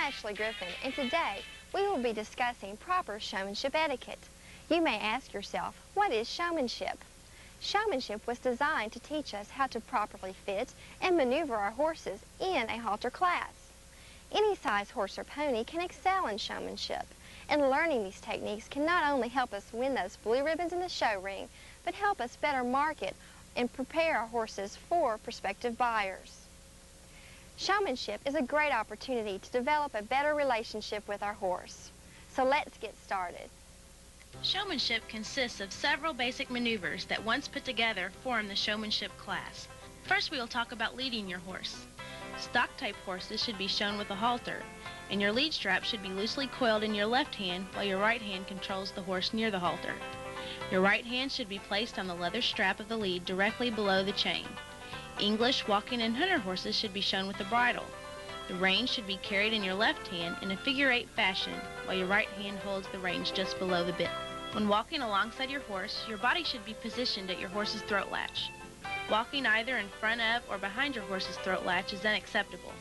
Ashley Griffin, and today we will be discussing proper showmanship etiquette. You may ask yourself, what is showmanship? Showmanship was designed to teach us how to properly fit and maneuver our horses in a halter class. Any size horse or pony can excel in showmanship, and learning these techniques can not only help us win those blue ribbons in the show ring, but help us better market and prepare our horses for prospective buyers. Showmanship is a great opportunity to develop a better relationship with our horse. So let's get started. Showmanship consists of several basic maneuvers that once put together form the showmanship class. First, we will talk about leading your horse. Stock type horses should be shown with a halter, and your lead strap should be loosely coiled in your left hand while your right hand controls the horse near the halter. Your right hand should be placed on the leather strap of the lead directly below the chain. English, walking, and hunter horses should be shown with a bridle. The reins should be carried in your left hand in a figure-8 fashion, while your right hand holds the reins just below the bit. When walking alongside your horse, your body should be positioned at your horse's throat latch. Walking either in front of or behind your horse's throat latch is unacceptable.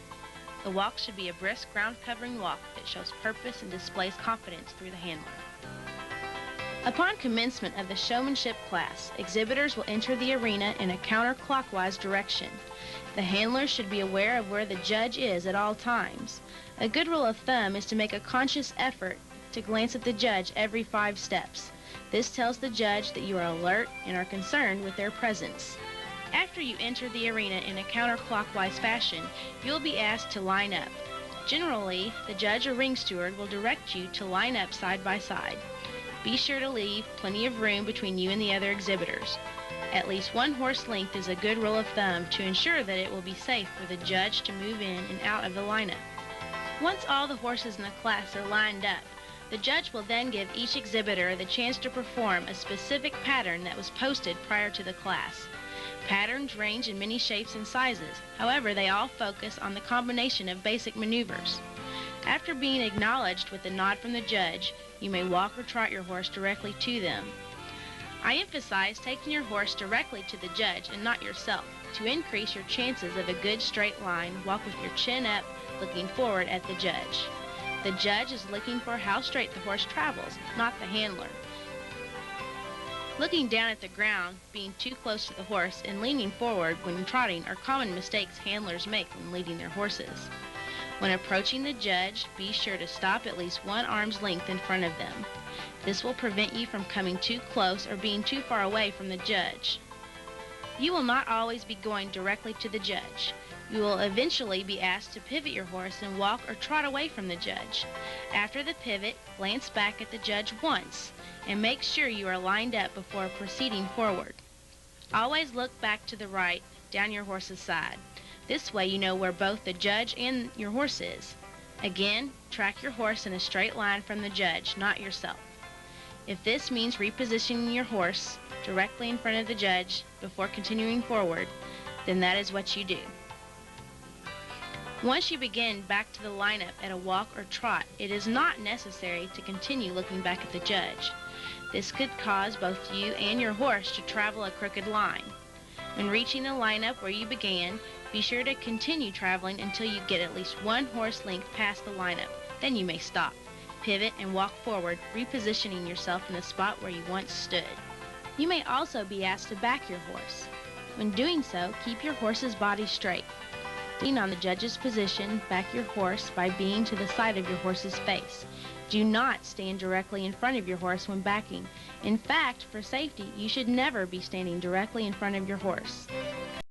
The walk should be a brisk, ground-covering walk that shows purpose and displays confidence through the handler. Upon commencement of the showmanship class, exhibitors will enter the arena in a counterclockwise direction. The handler should be aware of where the judge is at all times. A good rule of thumb is to make a conscious effort to glance at the judge every 5 steps. This tells the judge that you are alert and are concerned with their presence. After you enter the arena in a counterclockwise fashion, you'll be asked to line up. Generally, the judge or ring steward will direct you to line up side by side. Be sure to leave plenty of room between you and the other exhibitors. At least 1 horse length is a good rule of thumb to ensure that it will be safe for the judge to move in and out of the lineup. Once all the horses in the class are lined up, the judge will then give each exhibitor the chance to perform a specific pattern that was posted prior to the class. Patterns range in many shapes and sizes, however they all focus on the combination of basic maneuvers. After being acknowledged with a nod from the judge, you may walk or trot your horse directly to them. I emphasize taking your horse directly to the judge and not yourself. To increase your chances of a good straight line, walk with your chin up, looking forward at the judge. The judge is looking for how straight the horse travels, not the handler. Looking down at the ground, being too close to the horse, and leaning forward when trotting are common mistakes handlers make when leading their horses. When approaching the judge, be sure to stop at least 1 arm's length in front of them. This will prevent you from coming too close or being too far away from the judge. You will not always be going directly to the judge. You will eventually be asked to pivot your horse and walk or trot away from the judge. After the pivot, glance back at the judge once and make sure you are lined up before proceeding forward. Always look back to the right, down your horse's side. This way you know where both the judge and your horse is. Again, track your horse in a straight line from the judge, not yourself. If this means repositioning your horse directly in front of the judge before continuing forward, then that is what you do. Once you begin back to the lineup at a walk or trot, it is not necessary to continue looking back at the judge. This could cause both you and your horse to travel a crooked line. When reaching the lineup where you began, be sure to continue traveling until you get at least 1 horse length past the lineup. Then you may stop, pivot, and walk forward, repositioning yourself in the spot where you once stood. You may also be asked to back your horse. When doing so, keep your horse's body straight. Lean on the judge's position, back your horse by being to the side of your horse's face. Do not stand directly in front of your horse when backing. In fact, for safety, you should never be standing directly in front of your horse.